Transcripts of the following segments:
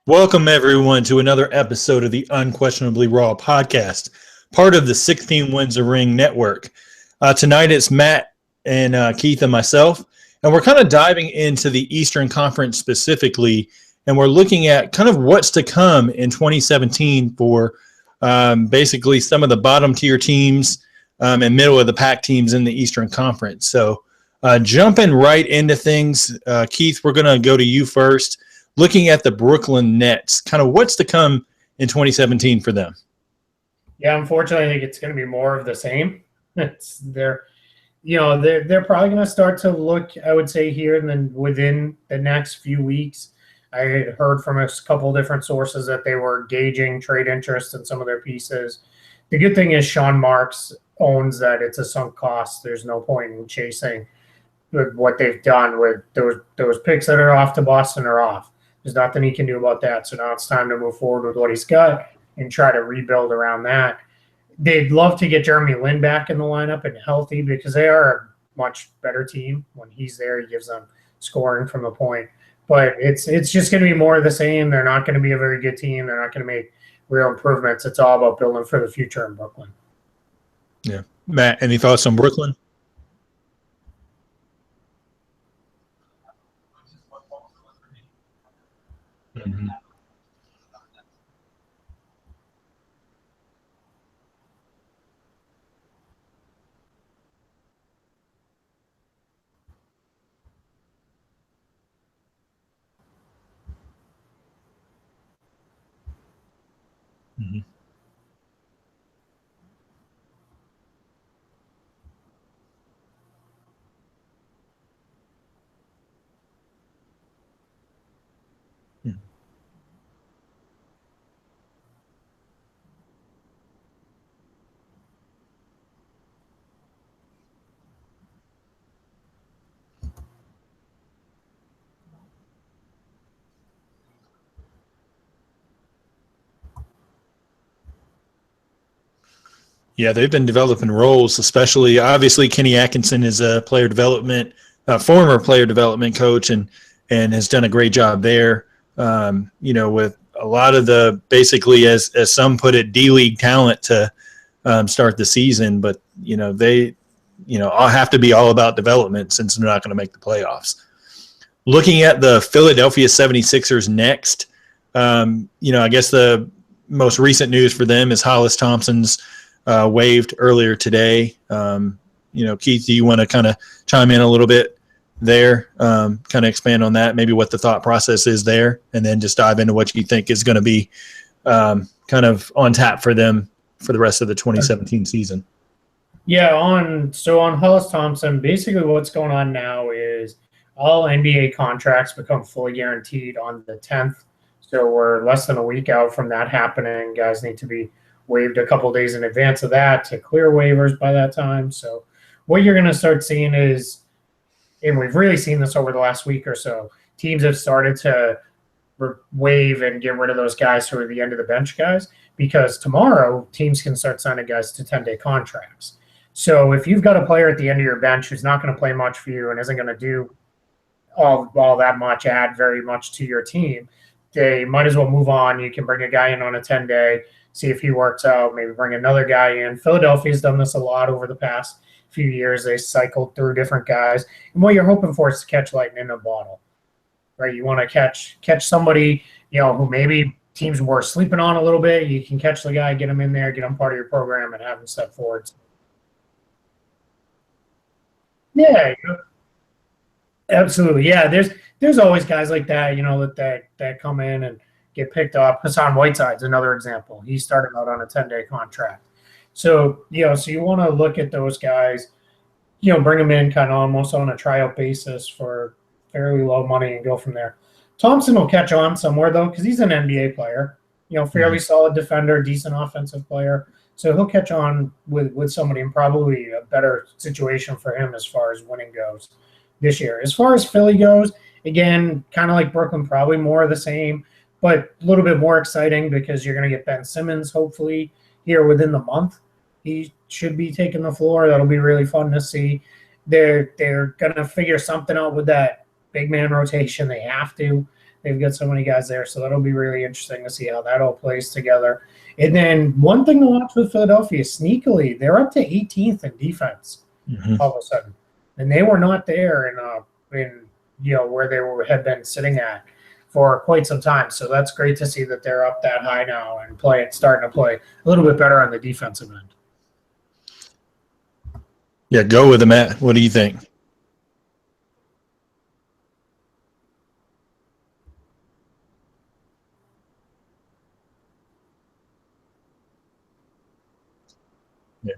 Welcome, everyone, to another episode of the Unquestionably Raw podcast, part of the 16 Wins a Ring network. Tonight it's Matt and Keith and myself, and we're kind of diving into the Eastern Conference specifically, and we're looking at kind of what's to come in 2017 for basically some of the bottom tier teams and middle of the pack teams in the Eastern Conference. So jumping right into things, Keith, we're going to go to you first. Looking at the Brooklyn Nets, kind of what's to come in 2017 for them? Yeah, unfortunately, I think it's going to be more of the same. They're probably going to start to look, I would say, here and then within the next few weeks. I had heard from a couple different sources that they were gauging trade interest in some of their pieces. The good thing is Sean Marks owns that it's a sunk cost. There's no point in chasing what they've done with those picks that are off to Boston are off. There's nothing he can do about that. So now it's time to move forward with what he's got and try to rebuild around that. They'd love to get Jeremy Lin back in the lineup and healthy because they are a much better team. When he's there, he gives them scoring from the point. But it's just going to be more of the same. They're not going to be a very good team. They're not going to make real improvements. It's all about building for the future in Brooklyn. Yeah. Matt, any thoughts on Brooklyn? Mm-hmm. Mm-hmm. Yeah, they've been developing roles, especially obviously Kenny Atkinson is a former player development coach, and has done a great job there. With a lot of the basically, as some put it, D League talent to start the season, but they all have to be all about development since they're not going to make the playoffs. Looking at the Philadelphia 76ers next, I guess the most recent news for them is Hollis Thompson's waived earlier today. Keith, do you want to kind of chime in a little bit there, kind of expand on that, maybe what the thought process is there, and then just dive into what you think is going to be kind of on tap for them for the rest of the 2017 season? Yeah, on Hollis Thompson, basically what's going on now is all NBA contracts become fully guaranteed on the 10th. So we're less than a week out from that happening. Guys need to be waived a couple of days in advance of that to clear waivers by that time. So what you're going to start seeing is, and we've really seen this over the last week or so, teams have started to waive and get rid of those guys who are the end of the bench guys, because tomorrow teams can start signing guys to 10-day contracts. So if you've got a player at the end of your bench who's not going to play much for you and isn't going to do all that much, add very much to your team, they might as well move on. You can bring a guy in on a 10-day, see if he works out, maybe bring another guy in. Philadelphia's done this a lot over the past few years. They cycled through different guys. And what you're hoping for is to catch lightning in a bottle, right? You want to catch somebody, who maybe teams were sleeping on a little bit. You can catch the guy, get him in there, get him part of your program, and have him step forward. Yeah, absolutely. Yeah, there's always guys like that, that come in and get picked up. Hassan Whiteside's another example. He started out on a 10-day contract. So you want to look at those guys, bring them in kind of almost on a tryout basis for fairly low money and go from there. Thompson will catch on somewhere, though, because he's an NBA player, fairly solid defender, decent offensive player. So he'll catch on with somebody in probably a better situation for him as far as winning goes this year. As far as Philly goes, again, kind of like Brooklyn, probably more of the same, but a little bit more exciting because you're going to get Ben Simmons, hopefully, here within the month. He should be taking the floor. That'll be really fun to see. They're going to figure something out with that big man rotation. They have to. They've got so many guys there, so that'll be really interesting to see how that all plays together. And then one thing to watch with Philadelphia, sneakily, they're up to 18th in defense all of a sudden, and they were not there in where they had been sitting at for quite some time. So that's great to see that they're up that high now and starting to play a little bit better on the defensive end. Yeah, go with it, Matt. What do you think? Yeah.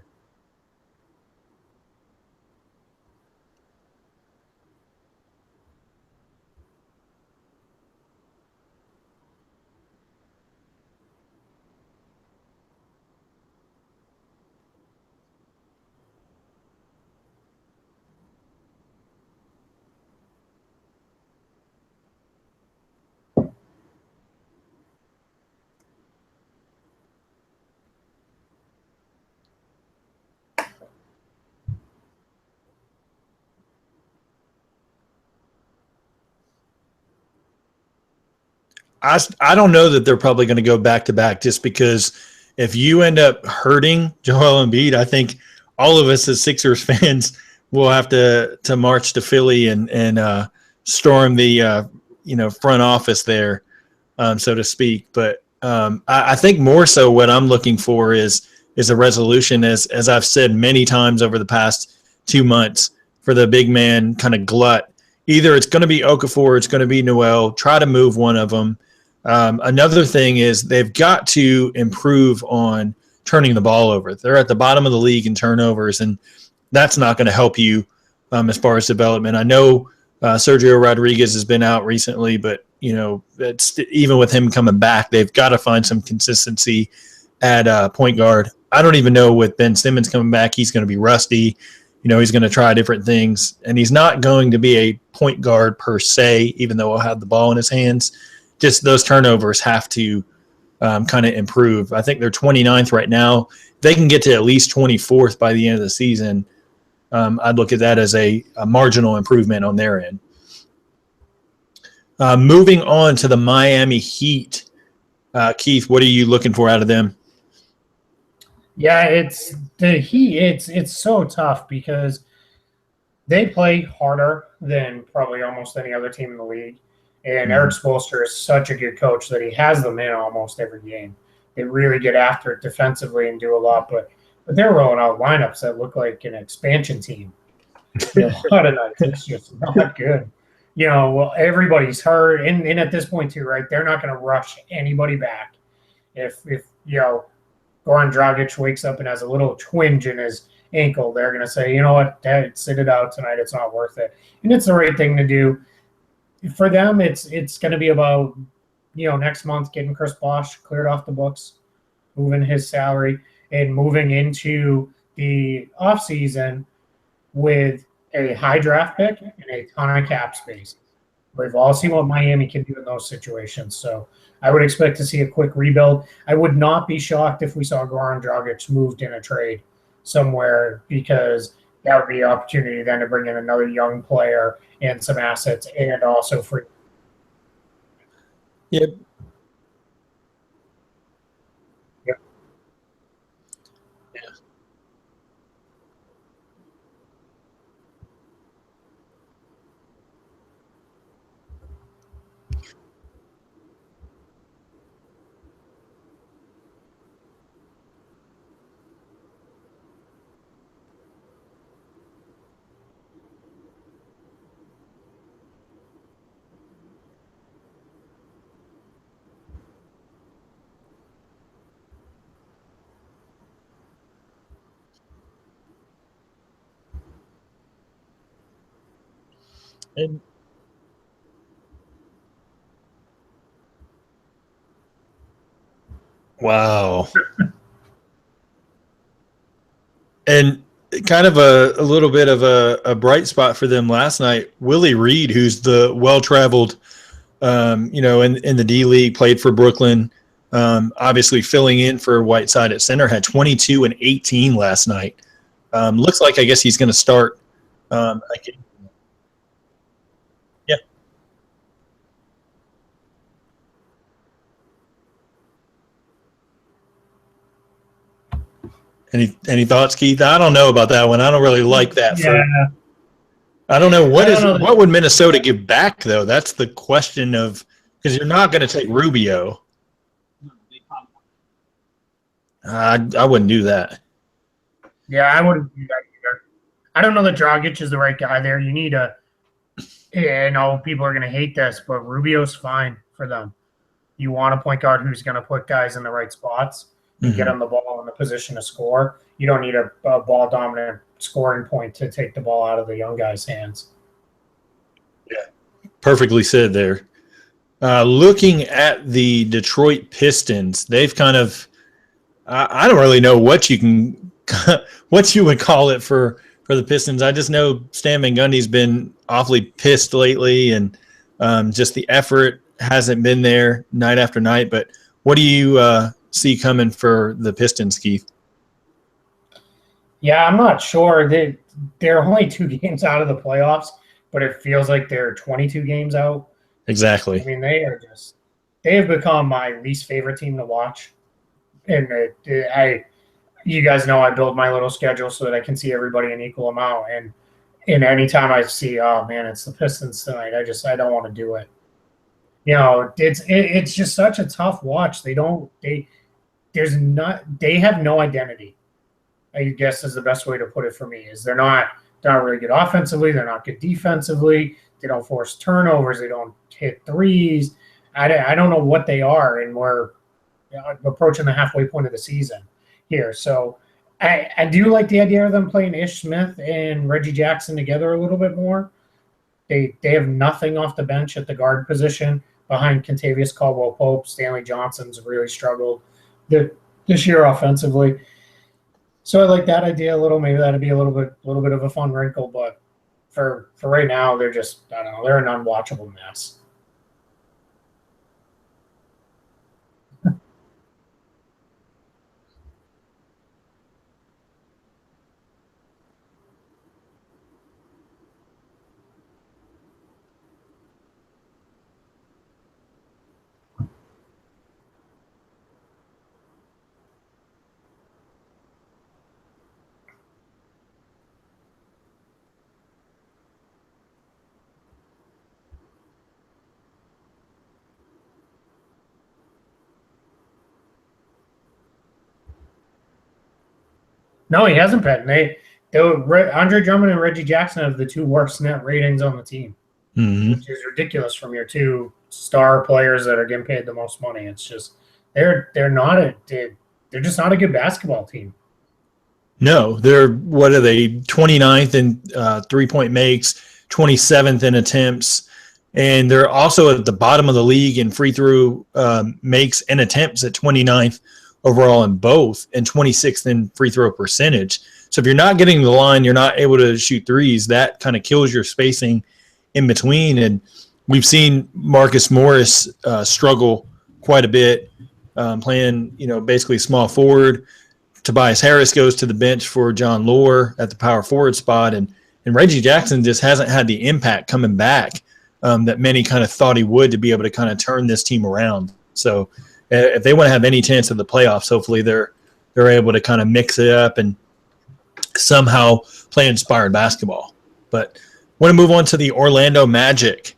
I don't know that they're probably going to go back to back just because if you end up hurting Joel Embiid, I think all of us as Sixers fans will have to march to Philly and storm the front office there, so to speak. But I think more so what I'm looking for is a resolution, as I've said many times over the past 2 months, for the big man kind of glut. Either it's going to be Okafor, or it's going to be Noel. Try to move one of them. Another thing is they've got to improve on turning the ball over. They're at the bottom of the league in turnovers, and that's not going to help you as far as development. I know Sergio Rodriguez has been out recently, but it's, even with him coming back, they've got to find some consistency at point guard. I don't even know with Ben Simmons coming back, he's going to be rusty. He's going to try different things, and he's not going to be a point guard per se, even though he'll have the ball in his hands. Just those turnovers have to kind of improve. I think they're 29th right now. If they can get to at least 24th by the end of the season, I'd look at that as a marginal improvement on their end. Moving on to the Miami Heat. Keith, what are you looking for out of them? Yeah, it's the Heat. It's so tough because they play harder than probably almost any other team in the league. And Eric Spoelstra is such a good coach that he has them in almost every game. They really get after it defensively and do a lot, but they're rolling out lineups that look like an expansion team. A lot of nights, it's just not good. Well, everybody's hurt, and at this point too, right? They're not going to rush anybody back. If Goran Dragic wakes up and has a little twinge in his ankle, they're going to say, you know what, Dad, sit it out tonight. It's not worth it, and it's the right thing to do. For them, it's going to be about next month getting Chris Bosh cleared off the books, moving his salary, and moving into the offseason with a high draft pick and a ton of cap space. We've all seen what Miami can do in those situations, so I would expect to see a quick rebuild. I would not be shocked if we saw Goran Dragic moved in a trade somewhere, because that would be an opportunity then to bring in another young player and some assets, and also free. Yep. Yep. And wow. And kind of a little bit of a bright spot for them last night, Willie Reed, who's the well-traveled, in the D League, played for Brooklyn, obviously filling in for Whiteside at center, had 22 and 18 last night. Looks like, I guess, he's going to start. Yeah. Any thoughts, Keith? I don't know about that one. I don't really like that. Yeah. I don't know what would Minnesota give back though. That's the question of, because you're not going to take Rubio. I wouldn't do that. Yeah, I wouldn't do that either. I don't know that Dragic is the right guy there. You need a – I know people are going to hate this, but Rubio's fine for them. You want a point guard who's going to put guys in the right spots and get them the ball in the position to score. You don't need a ball-dominant scoring point to take the ball out of the young guy's hands. Yeah, perfectly said there. Looking at the Detroit Pistons, they've kind of – I don't really know what you would call it for the Pistons. I just know Stan Van Gundy's been awfully pissed lately, and just the effort hasn't been there night after night. But what do you see coming for the Pistons, Keith? Yeah, I'm not sure. They're only 2 games out of the playoffs, but it feels like they're 22 games out. Exactly. I mean, they have become my least favorite team to watch. And you guys know I build my little schedule so that I can see everybody an equal amount. And anytime I see, oh man, it's the Pistons tonight, I don't want to do it. You know, it's just such a tough watch. They have no identity, I guess is the best way to put it for me. Is they're not really good offensively, they're not good defensively, they don't force turnovers, they don't hit threes. I don't know what they are, and we're approaching the halfway point of the season here. So I do like the idea of them playing Ish Smith and Reggie Jackson together a little bit more. They have nothing off the bench at the guard position behind Kentavious Caldwell-Pope. Stanley Johnson's really struggled this year offensively. So I like that idea a little. Maybe that'd be a little bit of a fun wrinkle, but for right now, they're just, I don't know, they're an unwatchable mess. No, he hasn't been. Andre Drummond and Reggie Jackson have the 2 worst net ratings on the team, which is ridiculous from your 2 star players that are getting paid the most money. It's just they're just not a good basketball team. No, they're, what are they, 29th in 3-point makes, 27th in attempts, and they're also at the bottom of the league in free throw makes and attempts at 29th overall in both, and 26th in free throw percentage. So if you're not getting the line, you're not able to shoot threes, that kind of kills your spacing in between. And we've seen Marcus Morris struggle quite a bit, playing, basically small forward. Tobias Harris goes to the bench for John Lohr at the power forward spot. And Reggie Jackson just hasn't had the impact coming back that many kind of thought he would, to be able to kind of turn this team around. So if they want to have any chance of the playoffs, hopefully they're able to kind of mix it up and somehow play inspired basketball. But I want to move on to the Orlando Magic.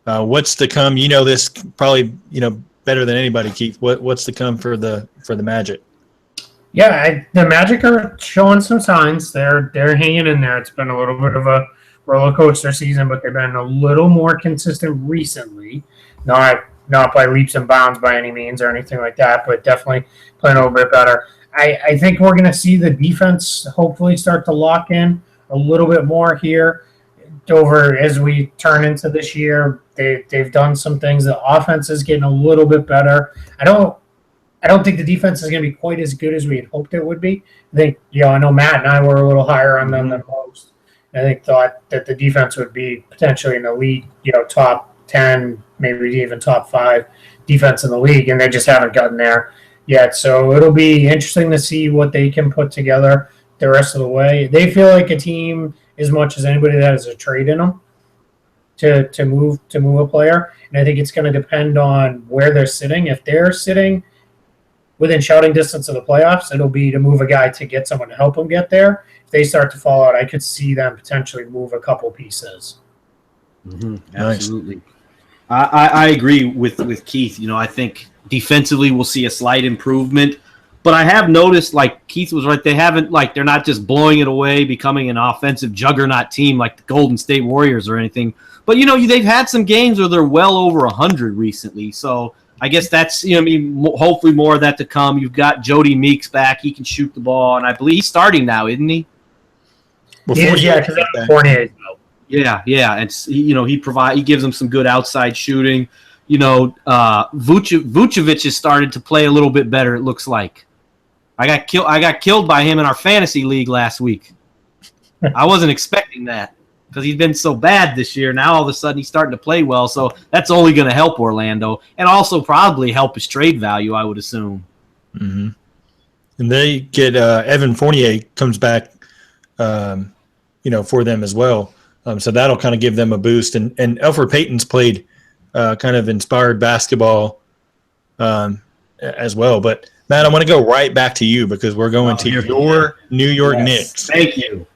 What's to come? You know this probably better than anybody, Keith. What's to come for the Magic? Yeah, the Magic are showing some signs. They're hanging in there. It's been a little bit of a roller coaster season, but they've been a little more consistent recently. Not by leaps and bounds by any means or anything like that, but definitely playing a little bit better. I think we're going to see the defense hopefully start to lock in a little bit more here over as we turn into this year. They've done some things. The offense is getting a little bit better. I don't think the defense is going to be quite as good as we had hoped it would be. I think, I know Matt and I were a little higher on them than most. I thought that the defense would be potentially in the league, top 10, maybe even top 5 defense in the league, and they just haven't gotten there yet. So it'll be interesting to see what they can put together the rest of the way. They feel like a team as much as anybody that has a trade in them to move a player, and I think it's going to depend on where they're sitting. If they're sitting within shouting distance of the playoffs, it'll be to move a guy to get someone to help him get there. If they start to fall out, I could see them potentially move a couple pieces. Absolutely. Nice. I agree with Keith. I think defensively we'll see a slight improvement. But I have noticed, like Keith was right, they're not just blowing it away, becoming an offensive juggernaut team like the Golden State Warriors or anything. But, they've had some games where they're well over 100 recently. So I guess that's, hopefully more of that to come. You've got Jody Meeks back. He can shoot the ball. And I believe he's starting now, isn't he? Because Fournier. Yeah. And, he gives them some good outside shooting. Vucevic has started to play a little bit better, it looks like. I got killed by him in our fantasy league last week. I wasn't expecting that because he's been so bad this year. Now all of a sudden he's starting to play well, so that's only going to help Orlando and also probably help his trade value, I would assume. Mm-hmm. And they get Evan Fournier comes back, for them as well. So that'll kind of give them a boost. And Elfrid Payton's played kind of inspired basketball as well. But Matt, I want to go right back to you because we're going to your New York Knicks. Thank you.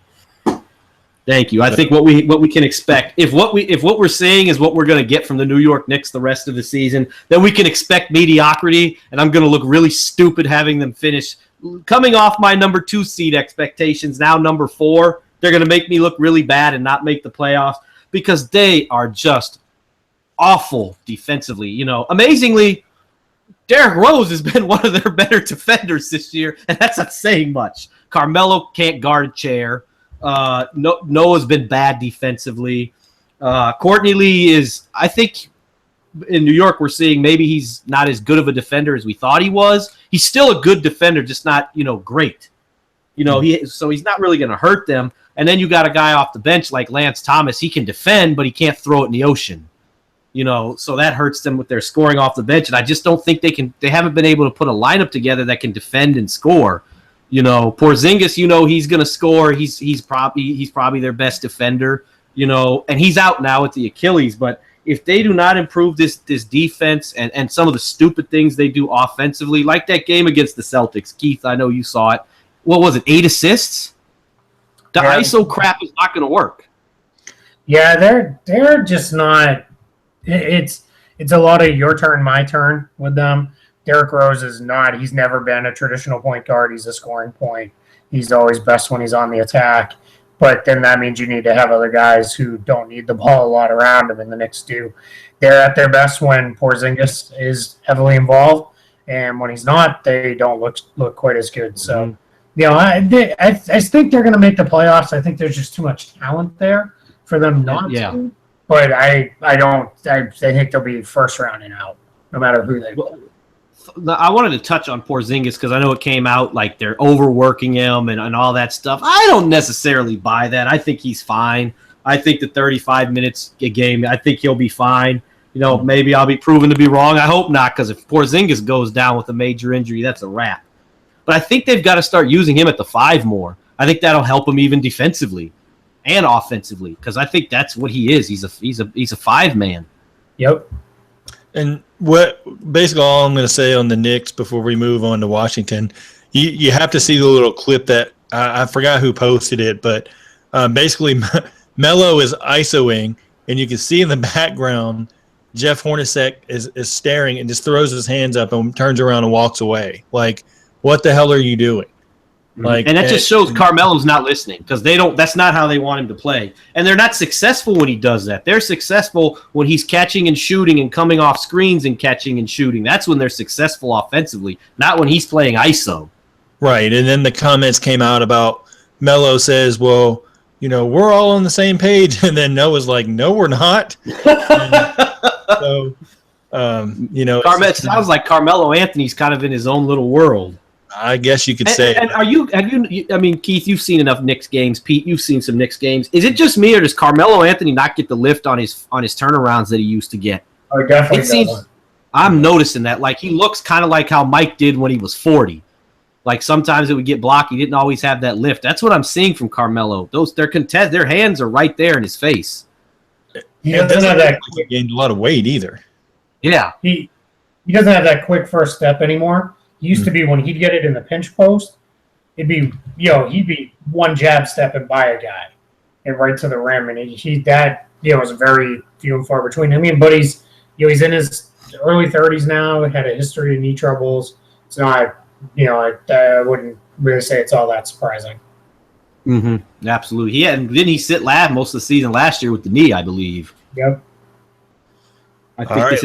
I think what we can expect, if what we're seeing is what we're going to get from the New York Knicks the rest of the season, then we can expect mediocrity, and I'm going to look really stupid having them finish coming off my number 2 seed expectations. Now number 4, they're going to make me look really bad and not make the playoffs because they are just awful defensively. Amazingly, Derrick Rose has been one of their better defenders this year, and that's not saying much. Carmelo can't guard a chair. Noah's been bad defensively. Courtney Lee is, I think, in New York we're seeing maybe he's not as good of a defender as we thought he was. He's still a good defender, just not, great. So he's not really going to hurt them. And then you got a guy off the bench like Lance Thomas. He can defend, but he can't throw it in the ocean. So that hurts them with their scoring off the bench. And I just don't think they haven't been able to put a lineup together that can defend and score. Porzingis, he's going to score. He's probably their best defender, and he's out now with the Achilles. But if they do not improve this defense and some of the stupid things they do offensively, like that game against the Celtics, Keith, I know you saw it. What was it, 8 assists? The ISO crap is not going to work. Yeah, they're just not. It's a lot of your turn, my turn with them. Derrick Rose is not. He's never been a traditional point guard. He's a scoring point. He's always best when he's on the attack. But then that means you need to have other guys who don't need the ball a lot around him, and the Knicks do. They're at their best when Porzingis is heavily involved, and when he's not, they don't look quite as good. So, I think they're going to make the playoffs. I think there's just too much talent there for them not to. But I think they'll be first round and out, no matter who they play. I wanted to touch on Porzingis because I know it came out like they're overworking him and all that stuff. I don't necessarily buy that. I think he's fine. I think the 35 minutes a game, I think he'll be fine. Maybe I'll be proven to be wrong. I hope not, because if Porzingis goes down with a major injury, that's a wrap. But I think they've got to start using him at the 5 more. I think that'll help him even defensively and offensively because I think that's what he is. He's a 5-man. Yep. And basically all I'm going to say on the Knicks before we move on to Washington, you have to see the little clip that I forgot who posted it, but basically Melo is ISOing, and you can see in the background Jeff Hornacek is staring and just throws his hands up and turns around and walks away. Like, what the hell are you doing? And that just shows Carmelo's not listening because that's not how they want him to play. And they're not successful when he does that. They're successful when he's catching and shooting and coming off screens and catching and shooting. That's when they're successful offensively, not when he's playing ISO. Right. And then the comments came out about Melo says, well, we're all on the same page. And then Noah's like, no, we're not. So, it sounds like Carmelo Anthony's kind of in his own little world. I guess you could say. And Keith, you've seen enough Knicks games. Pete, you've seen some Knicks games. Is it just me, or does Carmelo Anthony not get the lift on his turnarounds that he used to get? Oh, definitely. I'm noticing that. Like, he looks kind of like how Mike did when he was 40. Like, sometimes it would get blocked. He didn't always have that lift. That's what I'm seeing from Carmelo. Their hands are right there in his face. He doesn't have that. He gained a lot of weight either. Yeah. He doesn't have that quick first step anymore. Used to be when he'd get it in the pinch post, he'd be one jab stepping by a guy and right to the rim, and that was very few and far between. I mean, but he's in his early 30s now. Had a history of knee troubles. It's not, I wouldn't really say it's all that surprising. Mm-hmm. Absolutely. Didn't he sit most of the season last year with the knee, I believe. Yep. I think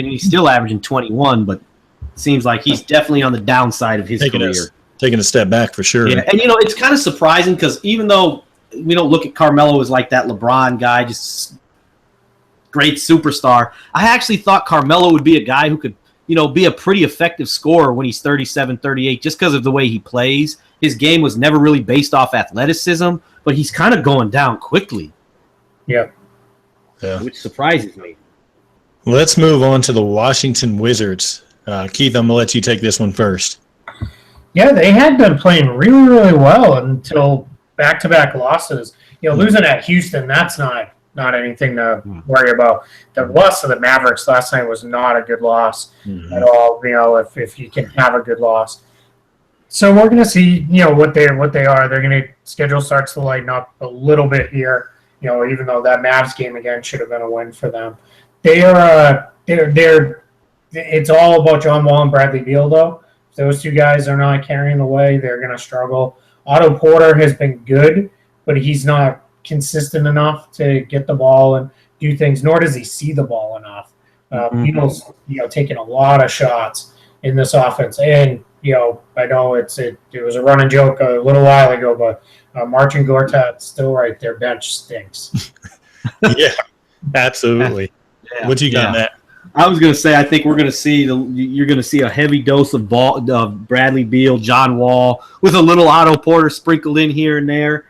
he's still averaging 21, but it seems like he's definitely on the downside of his career. Taking a step back for sure. Yeah. And, it's kind of surprising because even though we don't look at Carmelo as like that LeBron guy, just great superstar, I actually thought Carmelo would be a guy who could, be a pretty effective scorer when he's 37, 38, just because of the way he plays. His game was never really based off athleticism, but he's kind of going down quickly. Yeah. Which surprises me. Let's move on to the Washington Wizards. Keith, I'm going to let you take this one first. Yeah, they had been playing really, really well until back-to-back losses. Losing at Houston, that's not anything to worry about. The loss to the Mavericks last night was not a good loss at all, if you can have a good loss. So we're going to see, what they are. They're going to schedule starts to lighten up a little bit here, even though that Mavs game again should have been a win for them. They're it's all about John Wall and Bradley Beal, though. If those two guys are not carrying the way, they're going to struggle. Otto Porter has been good, but he's not consistent enough to get the ball and do things, nor does he see the ball enough. Beal's, taking a lot of shots in this offense. And, I know it was a running joke a little while ago, but Marcin Gortat's still right there. Bench stinks. Yeah, absolutely. Yeah. What you got, Matt? I was going to say, I think you're going to see a heavy dose of Bradley Beal, John Wall, with a little Otto Porter sprinkled in here and there.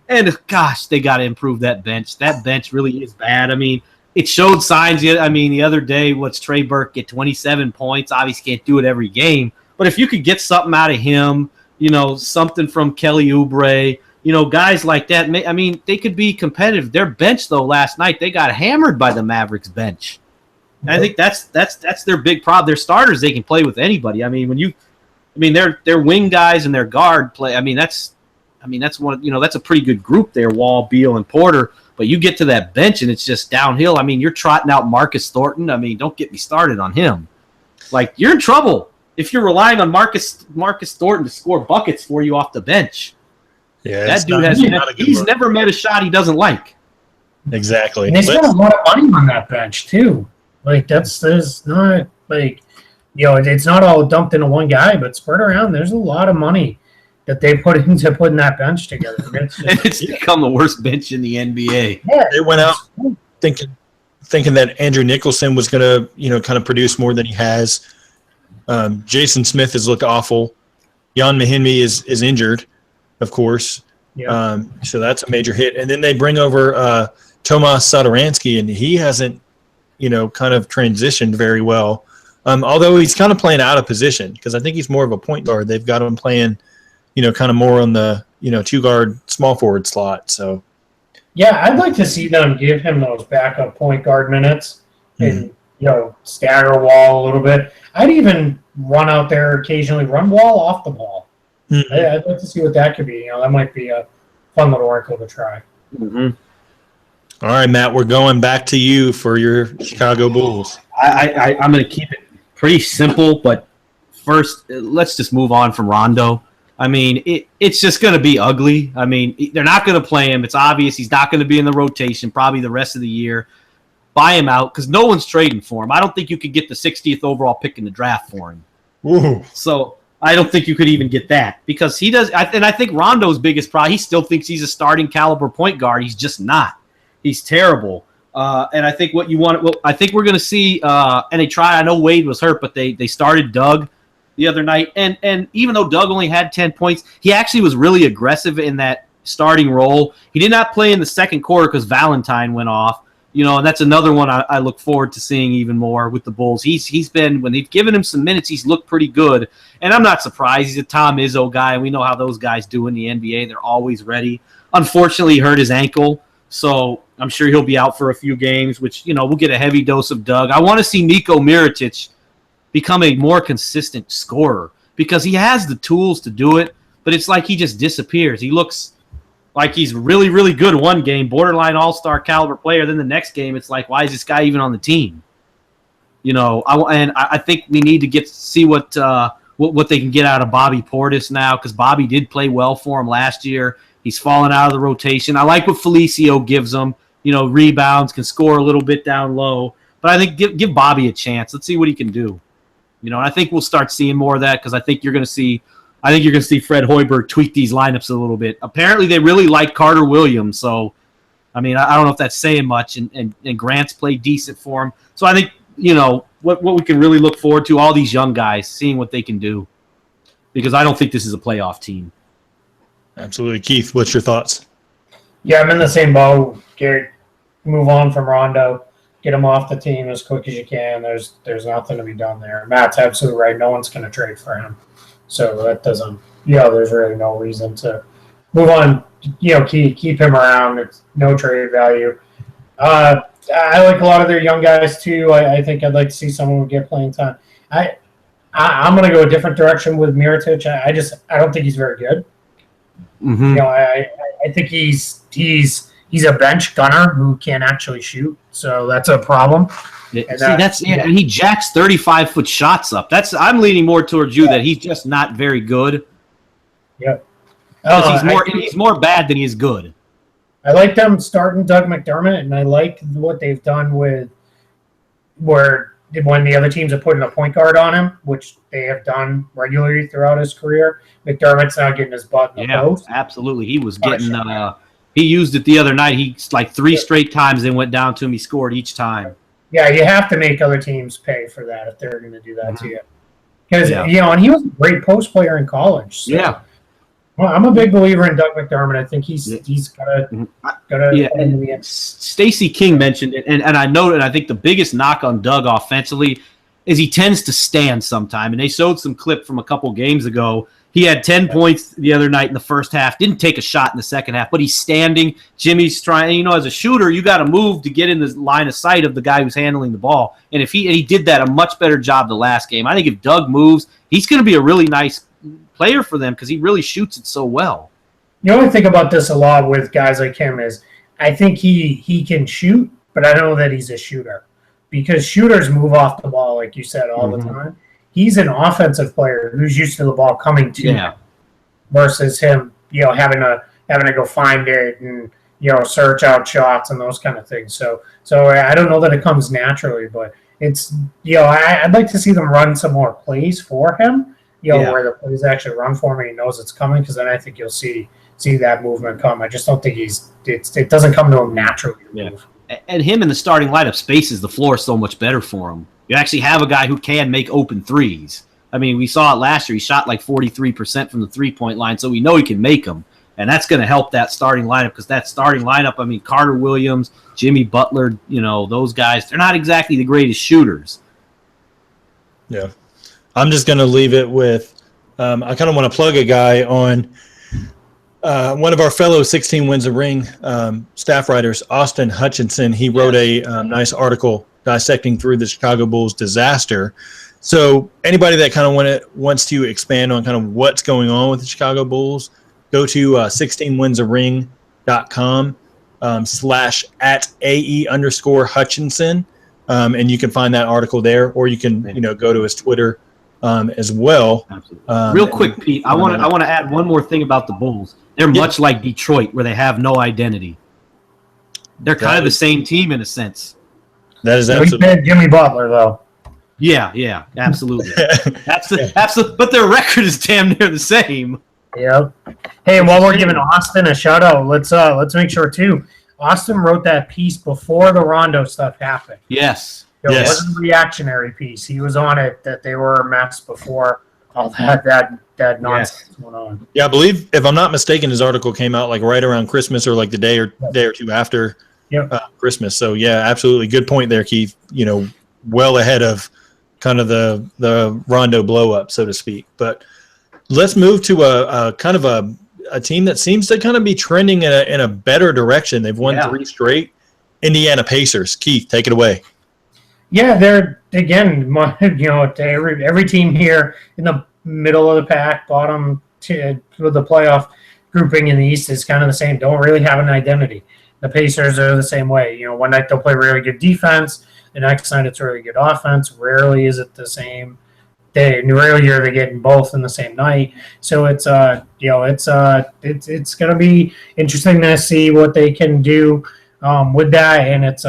And gosh, they got to improve that bench. That bench really is bad. I mean, it showed signs. I mean, the other day, Trey Burke get 27 points. Obviously, can't do it every game. But if you could get something out of him, something from Kelly Oubre, guys like that, I mean, they could be competitive. Their bench, though, last night, they got hammered by the Mavericks bench. And I think that's their big problem. Their starters, they can play with anybody. I mean, their wing guys and their guard play. That's one. That's a pretty good group there, Wall, Beal, and Porter. But you get to that bench and it's just downhill. I mean, you're trotting out Marcus Thornton. I mean, don't get me started on him. Like, you're in trouble if you're relying on Marcus Thornton to score buckets for you off the bench. Yeah, that dude he's never met a shot he doesn't like. Exactly. And they spent a lot of money on that bench too. Like, there's not like, it's not all dumped into one guy, but spread around. There's a lot of money that they put into putting that bench together. It's become the worst bench in the NBA. Yeah, they went out thinking that Andrew Nicholson was going to, kind of produce more than he has. Jason Smith has looked awful. Jan Mahinmi is injured, of course. Yeah. So that's a major hit. And then they bring over Tomas Satoransky, and he hasn't, kind of transitioned very well. Although he's kind of playing out of position because I think he's more of a point guard. They've got him playing, kind of more on the, two-guard small forward slot. So, yeah, I'd like to see them give him those backup point guard minutes and, stagger Wall a little bit. I'd even run out there occasionally, run Wall off the ball. Mm-hmm. I'd like to see what that could be. That might be a fun little wrinkle to try. Mm-hmm. All right, Matt, we're going back to you for your Chicago Bulls. I'm going to keep it pretty simple, but first, let's just move on from Rondo. I mean, it's just going to be ugly. I mean, they're not going to play him. It's obvious he's not going to be in the rotation probably the rest of the year. Buy him out because no one's trading for him. I don't think you could get the 60th overall pick in the draft for him. Ooh. So I don't think you could even get that because he does. And I think Rondo's biggest problem, he still thinks he's a starting caliber point guard. He's just not. He's terrible. And I think what you want, I think we're going to see, and they tried, I know Wade was hurt, but they started Doug the other night. And even though Doug only had 10 points, he actually was really aggressive in that starting role. He did not play in the second quarter because Valentine went off. And that's another one I look forward to seeing even more with the Bulls. He's been, when they've given him some minutes, he's looked pretty good. And I'm not surprised. He's a Tom Izzo guy, and we know how those guys do in the NBA. They're always ready. Unfortunately, he hurt his ankle, so I'm sure he'll be out for a few games, which, we'll get a heavy dose of Doug. I want to see Niko Mirotic become a more consistent scorer. because he has the tools to do it, but it's like he just disappears. He looks like he's really, really good one game, borderline all-star caliber player. Then the next game, it's like, why is this guy even on the team? I think we need to see what they can get out of Bobby Portis now, because Bobby did play well for him last year. He's fallen out of the rotation. I like what Felicio gives him. Rebounds, can score a little bit down low. But I think give Bobby a chance. Let's see what he can do. And I think we'll start seeing more of that, because I think you're going to see Fred Hoiberg tweak these lineups a little bit. Apparently, they really like Carter Williams. So, I don't know if that's saying much. And Grant's played decent for him. So I think, what we can really look forward to, all these young guys, seeing what they can do. Because I don't think this is a playoff team. Absolutely. Keith, what's your thoughts? Yeah, I'm in the same boat. Garrett, move on from Rondo. Get him off the team as quick as you can. There's nothing to be done there. Matt's absolutely right. No one's going to trade for him. So that doesn't, there's really no reason to move on. Keep him around. It's no trade value. I like a lot of their young guys too. I think I'd like to see someone get playing time. I'm going to go a different direction with Mirotic. I don't think he's very good. Mm-hmm. I think he's a bench gunner who can't actually shoot, so that's a problem. And he jacks 35-foot shots up. I'm leaning more towards you that he's just not very good. Yeah, he's more bad than he's good. I like them starting Doug McDermott, and I like what they've done when the other teams are putting a point guard on him, which they have done regularly throughout his career. McDermott's now getting his butt in the post. Absolutely. He was getting he used it the other night. He like 3 straight times they went down to him. He scored each time. Yeah, you have to make other teams pay for that if they're going to do that to you. Because, and he was a great post player in college. So. Yeah. Well, I'm a big believer in Doug McDermott. I think he's got to Stacey King mentioned it, and I noted, I think the biggest knock on Doug offensively is he tends to stand sometime. And they showed some clip from a couple games ago. He had 10 points the other night in the first half, didn't take a shot in the second half, but he's standing. Jimmy's trying, as a shooter, you got to move to get in the line of sight of the guy who's handling the ball. And he did that a much better job the last game. I think if Doug moves, he's going to be a really nice player for them because he really shoots it so well. The only thing about this a lot with guys like him is I think he can shoot, but I don't know that he's a shooter because shooters move off the ball, like you said, all the time. He's an offensive player who's used to the ball coming to him versus him, having to go find it and search out shots and those kind of things. So I don't know that it comes naturally, but it's I'd like to see them run some more plays for him. Where the plays actually run for me, he knows it's coming, because then I think you'll see that movement come. I just don't think it doesn't come to him naturally to move. And him in the starting lineup spaces the floor so much better for him. You actually have a guy who can make open threes. I mean, we saw it last year. He shot like 43% from the three-point line, so we know he can make them. And that's going to help that starting lineup, because that starting lineup, Carter Williams, Jimmy Butler, those guys, they're not exactly the greatest shooters. Yeah. I'm just going to leave it with I kind of want to plug a guy on one of our fellow 16 Wins a Ring staff writers, Austin Hutchinson. He wrote a nice article dissecting through the Chicago Bulls disaster. So anybody that kind of wants to expand on kind of what's going on with the Chicago Bulls, go to 16winsaring.com /@AE_Hutchinson. And you can find that article there, or you can, go to his Twitter as well. Absolutely. Real quick, Pete, I want to add one more thing about the Bulls. They're much like Detroit, where they have no identity. They're kind of the same team in a sense. That is absolutely. Jimmy Butler, though. Yeah, absolutely. Absolutely. But their record is damn near the same. Yep. Hey, while we're giving Austin a shout out, let's make sure too. Austin wrote that piece before the Rondo stuff happened. Yes. It wasn't a reactionary piece. He was on it that they were a mess before all that nonsense went on. Yeah, I believe, if I'm not mistaken, his article came out like right around Christmas, or like the day or two after Christmas. So yeah, absolutely, good point there, Keith. Well ahead of kind of the Rondo blow up, so to speak. But let's move to a kind of a team that seems to kind of be trending in a better direction. They've won 3 straight. Indiana Pacers. Keith, take it away. Yeah, they're again, every team here in the middle of the pack, bottom with the playoff grouping in the East is kind of the same. Don't really have an identity. The Pacers are the same way. One night they'll play really good defense. The next night it's really good offense. Rarely is it the same day. Rarely are they getting both in the same night. So it's it's going to be interesting to see what they can do with that, and it's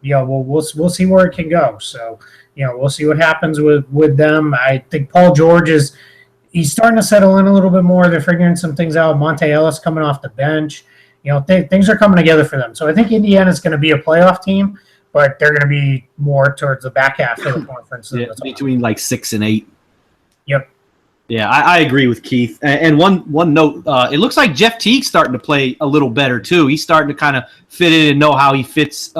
we'll see where it can go. So we'll see what happens with them. I think Paul George he's starting to settle in a little bit more. They're figuring some things out. Monte Ellis coming off the bench. Things are coming together for them. So I think Indiana's going to be a playoff team, but they're going to be more towards the back half of the conference. Yeah, between like 6 and 8. Yep. Yeah, I agree with Keith. And one note, it looks like Jeff Teague's starting to play a little better too. He's starting to kind of fit in and know how he fits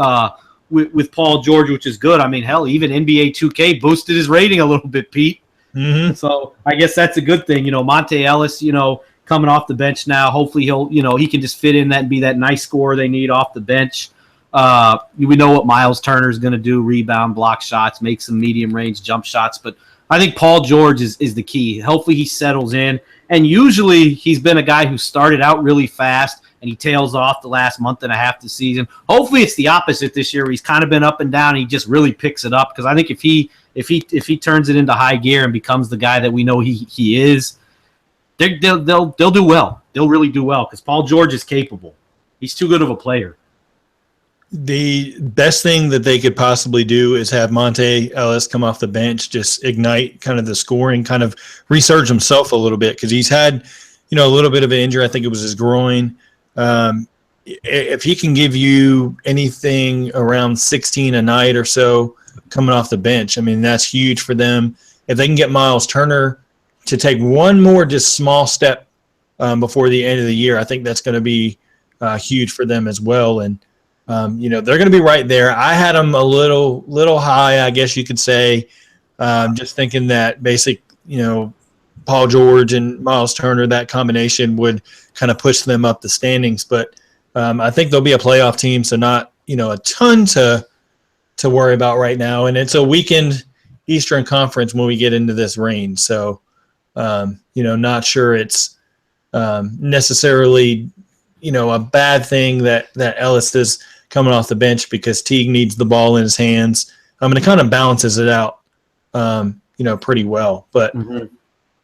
with Paul George, which is good. I mean, hell, even NBA 2K boosted his rating a little bit, Pete. Mm-hmm. So I guess that's a good thing. Monte Ellis, coming off the bench now. Hopefully he can just fit in that and be that nice scorer they need off the bench. We know what Miles Turner is going to do: rebound, block shots, make some medium range jump shots. But I think Paul George is the key. Hopefully he settles in. And usually he's been a guy who started out really fast and he tails off the last month and a half of the season. Hopefully it's the opposite this year, where he's kind of been up and down. And he just really picks it up, because I think if he turns it into high gear and becomes the guy that we know he is, they'll do well. They'll really do well, because Paul George is capable. He's too good of a player. The best thing that they could possibly do is have Monte Ellis come off the bench, just ignite kind of the scoring, kind of resurge himself a little bit, because he's had, a little bit of an injury. I think it was his groin. If he can give you anything around 16 a night or so coming off the bench, I mean, that's huge for them. If they can get Miles Turner to take one more just small step before the end of the year, I think that's going to be huge for them as well. And they're going to be right there. I had them a little high, I guess you could say, just thinking that Paul George and Miles Turner, that combination would kind of push them up the standings. But I think they'll be a playoff team, so not a ton to worry about right now. And it's a weakened Eastern Conference when we get into this range, so not sure it's necessarily a bad thing that Ellis is coming off the bench, because Teague needs the ball in his hands. It kind of balances it out, pretty well. But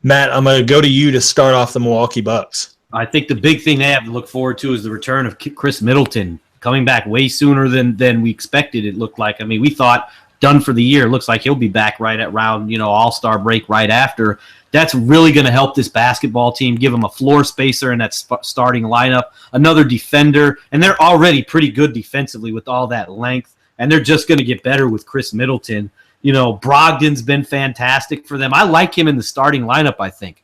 Matt, I'm going to go to you to start off the Milwaukee Bucks. I think the big thing they have to look forward to is the return of Chris Middleton, coming back way sooner than we expected. It looked like. I mean, we thought done for the year. It looks like he'll be back right at round, All-Star break right after. That's really going to help this basketball team, give them a floor spacer in that starting lineup, another defender, and they're already pretty good defensively with all that length, and they're just going to get better with Chris Middleton. Brogdon's been fantastic for them. I like him in the starting lineup, I think.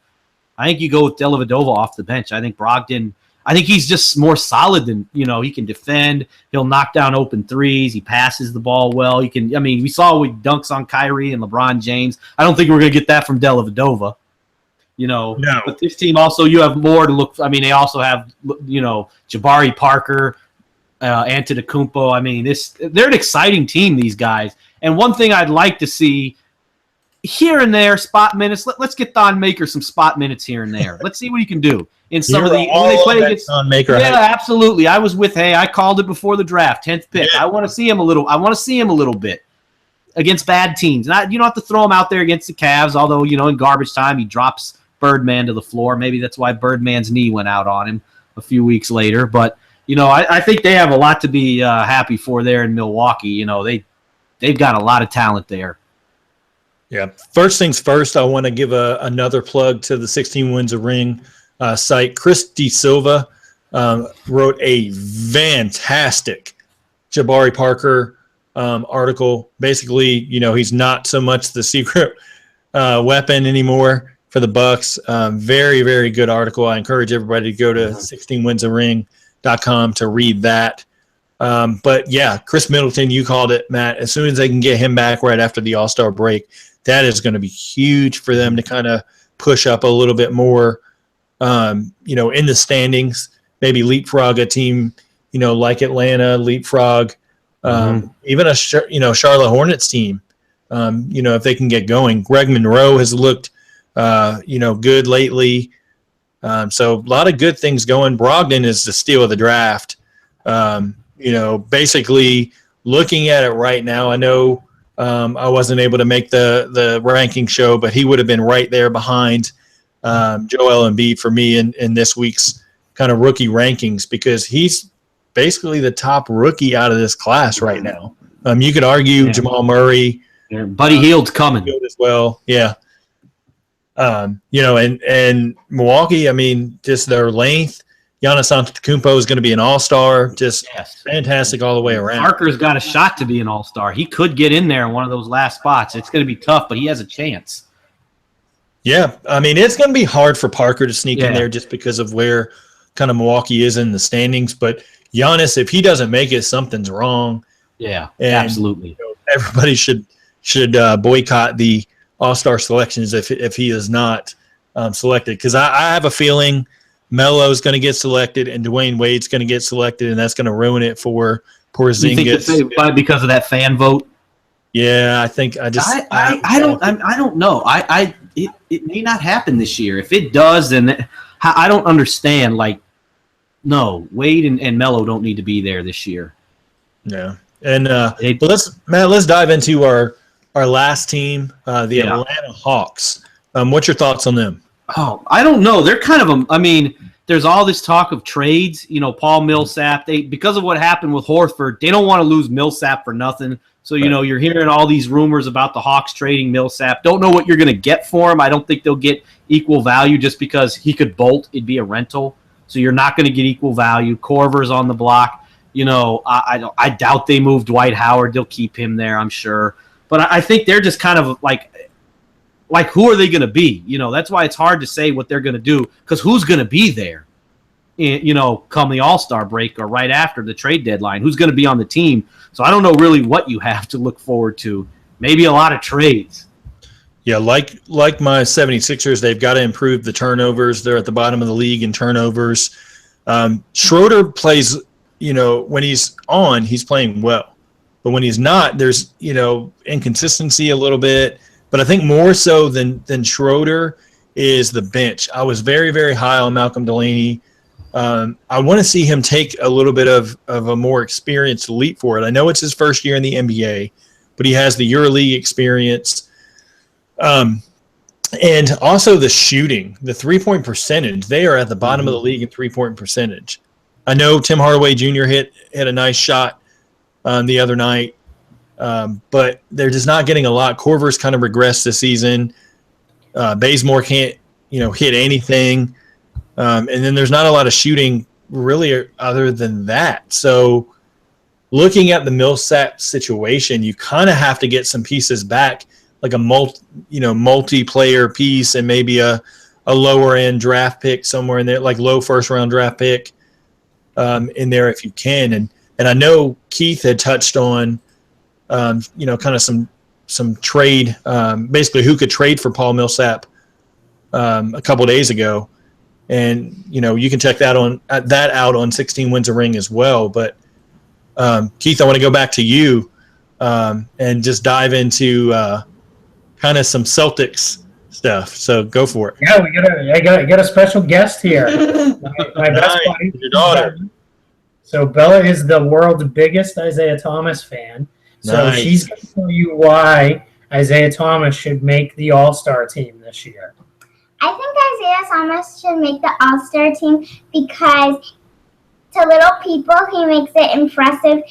You go with Dellavedova off the bench. I think Brogdon, he's just more solid than, he can defend. He'll knock down open threes. He passes the ball well. We saw with dunks on Kyrie and LeBron James. I don't think we're going to get that from Dellavedova. No. But this team also, you have more to look. They also have, Jabari Parker, Antetokounmpo. They're an exciting team, these guys. And one thing I'd like to see here and there, spot minutes. Let's get Thon Maker some spot minutes here and there. Let's see what he can do in some of the. When they play against Thon Maker. Yeah, absolutely. I was with. I called it before the draft. 10th pick. Yeah. I want to see him a little bit against bad teams. You don't have to throw him out there against the Cavs. Although in garbage time he drops Birdman to the floor. Maybe that's why Birdman's knee went out on him a few weeks later. But I think they have a lot to be happy for there in Milwaukee. They've got a lot of talent there. Yeah. First things first, I want to give another plug to the 16 Wins a Ring site. Chris D. Silva wrote a fantastic Jabari Parker article. Basically, he's not so much the secret weapon anymore for the Bucks. Very, very good article. I encourage everybody to go to 16winsaring.com to read that. But yeah, Chris Middleton, you called it, Matt. As soon as they can get him back right after the All-Star break, that is going to be huge for them to kind of push up a little bit more, in the standings, maybe leapfrog a team, like Atlanta, leapfrog, even a Charlotte Hornets team, if they can get going. Greg Monroe has looked good lately. So a lot of good things going. Brogdon is the steal of the draft. Basically looking at it right now, I know I wasn't able to make the ranking show, but he would have been right there behind Joel Embiid for me in this week's kind of rookie rankings, because he's basically the top rookie out of this class right now. You could argue Jamal Murray. Buddy Hield's coming as well. Yeah. And Milwaukee, I mean, just their length. Giannis Antetokounmpo is going to be an all-star. Just fantastic all the way around. Parker's got a shot to be an all-star. He could get in there in one of those last spots. It's going to be tough, but he has a chance. Yeah, I mean, it's going to be hard for Parker to sneak in there just because of where kind of Milwaukee is in the standings. But Giannis, if he doesn't make it, something's wrong. Yeah, absolutely. Everybody should boycott the All-Star selections if he is not selected, because I have a feeling Melo's going to get selected and Dwayne Wade's going to get selected, and that's going to ruin it for Porzingis. You think it's because of that fan vote? Yeah, I don't know. It may not happen this year. If it does, then I don't understand. Like, no, Wade and Melo don't need to be there this year. Yeah, and let's dive into our last team, the Atlanta Hawks. What's your thoughts on them? Oh, I don't know. They're kind of there's all this talk of trades. Paul Millsap. Because of what happened with Horford, they don't want to lose Millsap for nothing. So, you're hearing all these rumors about the Hawks trading Millsap. Don't know what you're going to get for him. I don't think they'll get equal value just because he could bolt. It'd be a rental. So you're not going to get equal value. Corver's on the block. I doubt they moved Dwight Howard. They'll keep him there, I'm sure. But I think they're just kind of like who are they going to be? That's why it's hard to say what they're going to do, because who's going to be there, come the All-Star break or right after the trade deadline? Who's going to be on the team? So I don't know really what you have to look forward to. Maybe a lot of trades. Yeah, like my 76ers, they've got to improve the turnovers. They're at the bottom of the league in turnovers. Schroeder plays, when he's on, he's playing well. But when he's not, there's, inconsistency a little bit. But I think more so than Schroeder is the bench. I was very, very high on Malcolm Delaney. I want to see him take a little bit of a more experienced leap for it. I know it's his first year in the NBA, but he has the EuroLeague experience. And also the shooting, the three-point percentage. They are at the bottom of the league in three-point percentage. I know Tim Hardaway Jr. hit a nice shot the other night, but they're just not getting a lot. Corver's kind of regressed this season. Bazemore can't, hit anything. And then there's not a lot of shooting really other than that. So looking at the Millsap situation, you kind of have to get some pieces back, like a multiplayer piece and maybe a lower end draft pick somewhere in there, like low first round draft pick in there if you can. And I know Keith had touched on, kind of some trade, basically who could trade for Paul Millsap a couple days ago. And, you can check that out on 16 Wins a Ring as well. But Keith, I want to go back to you and just dive into kind of some Celtics stuff. So go for it. Yeah, I got a special guest here. My best buddy, your daughter. So Bella is the world's biggest Isaiah Thomas fan. So she's going to tell you why Isaiah Thomas should make the All-Star team this year. I think Isaiah Thomas should make the All-Star team because to little people he makes it impressive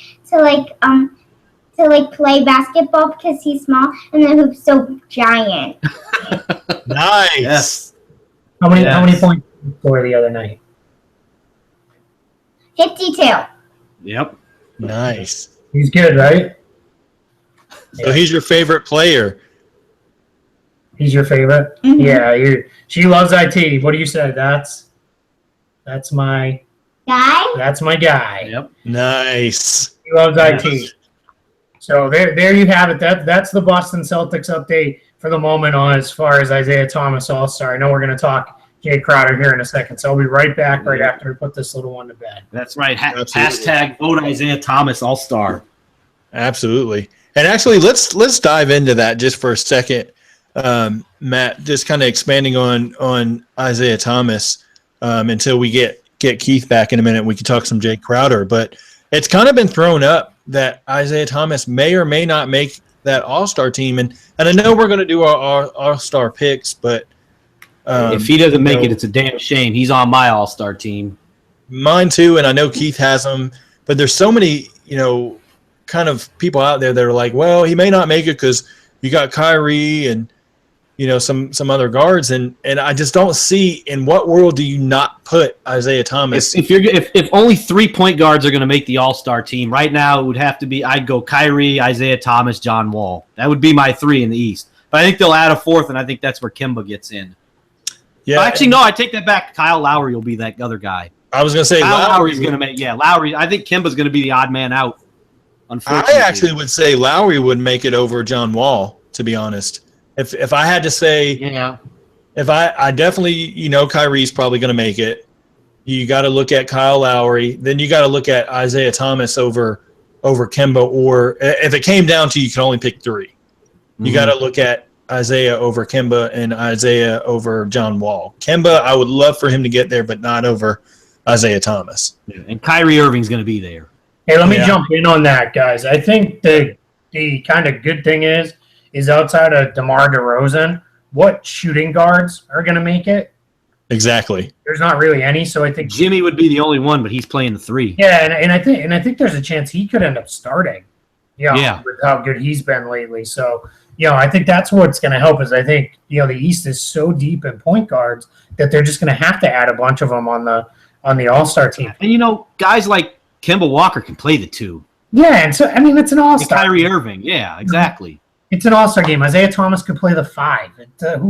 to play basketball because he's small and the hoop's so giant. Nice. Yes. How many points did you score the other night? 52. Yep. Nice. He's good, right? So he's your favorite player. He's your favorite? Mm-hmm. Yeah, she loves IT. What do you say? That's my guy. That's my guy. Yep. Nice. He loves IT. So there you have it. That's the Boston Celtics update for the moment on as far as Isaiah Thomas All-Star. I know we're going to talk Jay Crowder here in a second, so I'll be right back right after we put this little one to bed. That's right. Hashtag vote Isaiah Thomas All-Star. Absolutely. And actually, let's dive into that just for a second. Matt, just kind of expanding on Isaiah Thomas until we get Keith back in a minute. We can talk some Jay Crowder, but it's kind of been thrown up that Isaiah Thomas may or may not make that All-Star team. And I know we're going to do our All-Star picks, but if he doesn't make it, it's a damn shame. He's on my All-Star team. Mine too, and I know Keith has him, but there's so many, kind of people out there that are like, well, he may not make it because you got Kyrie and some other guards, and I just don't see in what world do you not put Isaiah Thomas. If only 3 point guards are going to make the All-Star team right now, it would have to be I'd go Kyrie, Isaiah Thomas, John Wall. That would be my 3 in the East. But I think they'll add a 4th, and I think that's where Kemba gets in. Yeah, actually, no, I take that back. Kyle Lowry will be that other guy. I was going to say Kyle Lowry's going to make. Yeah, Lowry. I think Kemba's going to be the odd man out. Unfortunately, I actually would say Lowry would make it over John Wall. To be honest. If I had to say, if I definitely, Kyrie's probably going to make it. You got to look at Kyle Lowry. Then you got to look at Isaiah Thomas over Kemba. Or if it came down to you can only pick 3. You got to look at Isaiah over Kemba and Isaiah over John Wall. Kemba, I would love for him to get there, but not over Isaiah Thomas. Yeah, and Kyrie Irving's going to be there. Hey, let me jump in on that, guys. I think the kind of good thing is outside of DeMar DeRozan, what shooting guards are going to make it? Exactly. There's not really any, so I think Jimmy would be the only one, but he's playing the 3. Yeah, and I think there's a chance he could end up starting. With how good he's been lately. So, I think that's what's going to help. Is I think the East is so deep in point guards that they're just going to have to add a bunch of them on the All-Star team. And guys like Kemba Walker can play the 2. Yeah, and so it's an All-Star. And Kyrie Irving, yeah, exactly. It's an All-Star game. Isaiah Thomas could play the 5.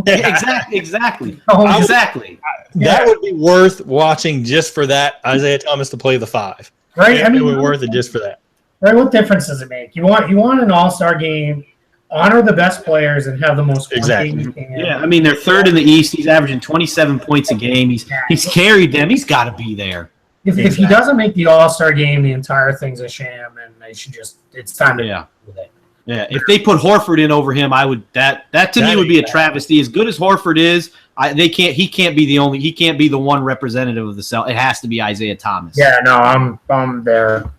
Exactly. Oh, exactly. That would be worth watching just for that, Isaiah Thomas to play the 5. Right? It would be worth it just for that. Right? What difference does it make? You want an All-Star game, honor the best players, and have the most fun game you can. Yeah, I mean, they're 3rd in the East. He's averaging 27 points a game. He's carried them. He's got to be there. If he doesn't make the All-Star game, the entire thing's a sham, and they should it's time to deal with it. Yeah, if they put Horford in over him, I would that to me would be a travesty. As good as Horford is, he can't be the one representative of the Celtics. It has to be Isaiah Thomas. Yeah, no, I'm there.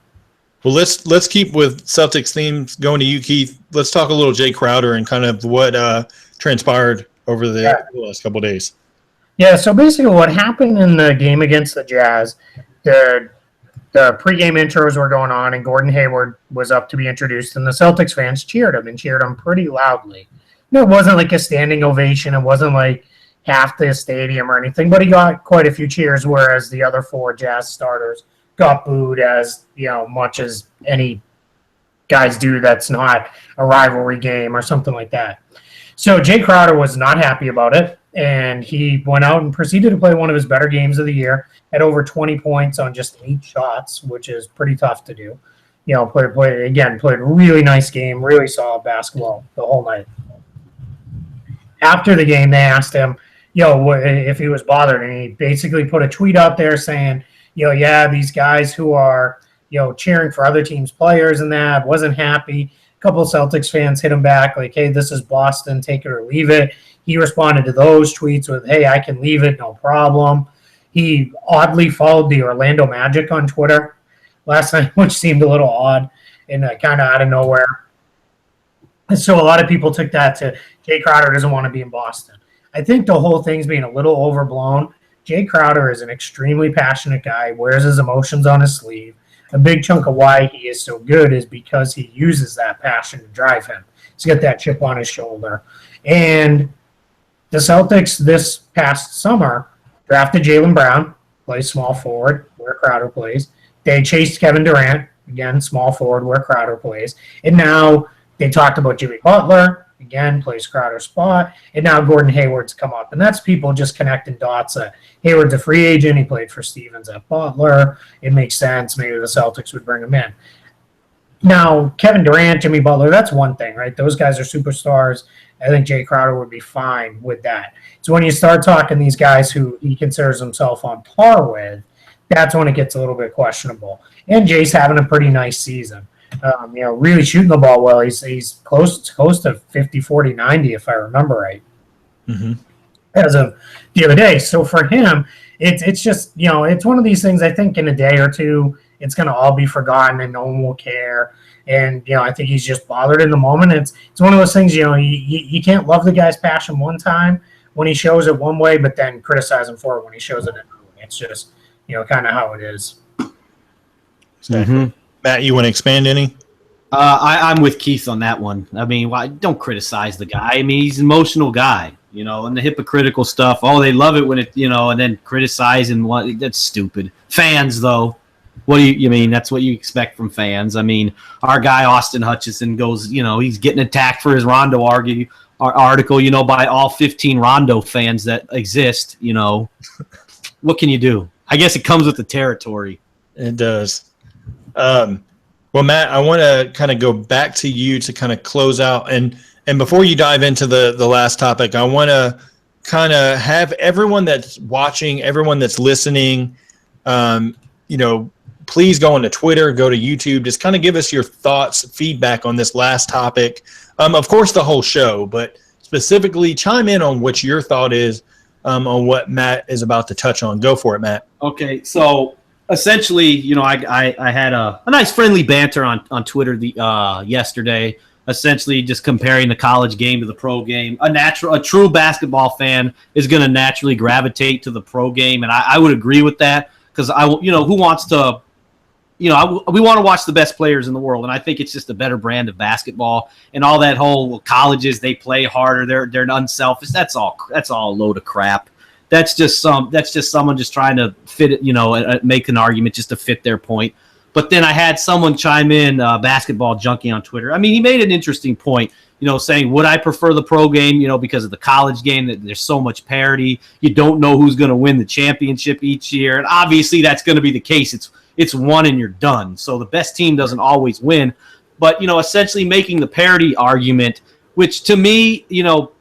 Well, let's keep with Celtics themes going to you, Keith. Let's talk a little Jay Crowder and kind of what transpired over the last couple of days. Yeah, so basically what happened in the game against the Jazz, the pregame intros were going on, and Gordon Hayward was up to be introduced, and the Celtics fans cheered him pretty loudly. It wasn't like a standing ovation. It wasn't like half the stadium or anything, but he got quite a few cheers, whereas the other 4 Jazz starters got booed as much as any guys do that's not a rivalry game or something like that. So Jay Crowder was not happy about it, and he went out and proceeded to play one of his better games of the year at over 20 points on just 8 shots, which is pretty tough to do. Played a really nice game, really solid basketball the whole night. After the game, they asked him, if he was bothered, and he basically put a tweet out there saying, these guys who are, cheering for other teams' players and that, wasn't happy. A couple of Celtics fans hit him back like, hey, this is Boston, take it or leave it. He responded to those tweets with, hey, I can leave it, no problem. He oddly followed the Orlando Magic on Twitter last night, which seemed a little odd and kind of out of nowhere. And so a lot of people took that to Jay Crowder doesn't want to be in Boston. I think the whole thing's being a little overblown. Jay Crowder is an extremely passionate guy, wears his emotions on his sleeve. A big chunk of why he is so good is because he uses that passion to drive him. He's got that chip on his shoulder. And the Celtics this past summer drafted Jaylen Brown, plays small forward, where Crowder plays. They chased Kevin Durant, again, small forward, where Crowder plays. And now they talked about Jimmy Butler, again, plays Crowder's spot. And now Gordon Hayward's come up. And that's people just connecting dots. Hayward's a free agent. He played for Stevens at Butler. It makes sense. Maybe the Celtics would bring him in. Now, Kevin Durant, Jimmy Butler, that's one thing, right? Those guys are superstars. I think Jay Crowder would be fine with that. So when you start talking these guys who he considers himself on par with, that's when it gets a little bit questionable. And Jay's having a pretty nice season. really shooting the ball well. He's close to 50, 40, 90, if I remember right, as of the other day. So for him, it's just, it's one of these things. I think in a day or two, it's going to all be forgotten and no one will care. And, I think he's just bothered in the moment. It's one of those things, you can't love the guy's passion one time when he shows it one way, but then criticize him for it when he shows it another way. It's just, kind of how it is. Exactly. Matt, you want to expand any? I'm with Keith on that one. I mean, don't criticize the guy. I mean, he's an emotional guy, and the hypocritical stuff. Oh, they love it when it, and then criticize and that's stupid. Fans, though, what do you mean? That's what you expect from fans. I mean, our guy Austin Hutchinson goes, he's getting attacked for his Rondo article, by all 15 Rondo fans that exist. What can you do? I guess it comes with the territory. It does. Well, Matt, I want to kind of go back to you to kind of close out. And before you dive into the last topic, I want to kind of have everyone that's watching, everyone that's listening, please go onto Twitter, go to YouTube, just kind of give us your thoughts, feedback on this last topic. Of course, the whole show, but specifically chime in on what your thought is on what Matt is about to touch on. Go for it, Matt. Okay, so essentially, I had a nice friendly banter on Twitter yesterday, essentially just comparing the college game to the pro game. A true basketball fan is going to naturally gravitate to the pro game, and I would agree with that because who wants to, we want to watch the best players in the world, and I think it's just a better brand of basketball and all that whole colleges, they play harder, they're unselfish. That's all a load of crap. That's just someone just trying to fit it, make an argument just to fit their point. But then I had someone chime in, Basketball Junkie on Twitter. I mean, he made an interesting point, saying, would I prefer the pro game, because of the college game, that there's so much parity. You don't know who's going to win the championship each year. And obviously that's going to be the case. It's one and you're done. So the best team doesn't always win. But, essentially making the parity argument, which to me,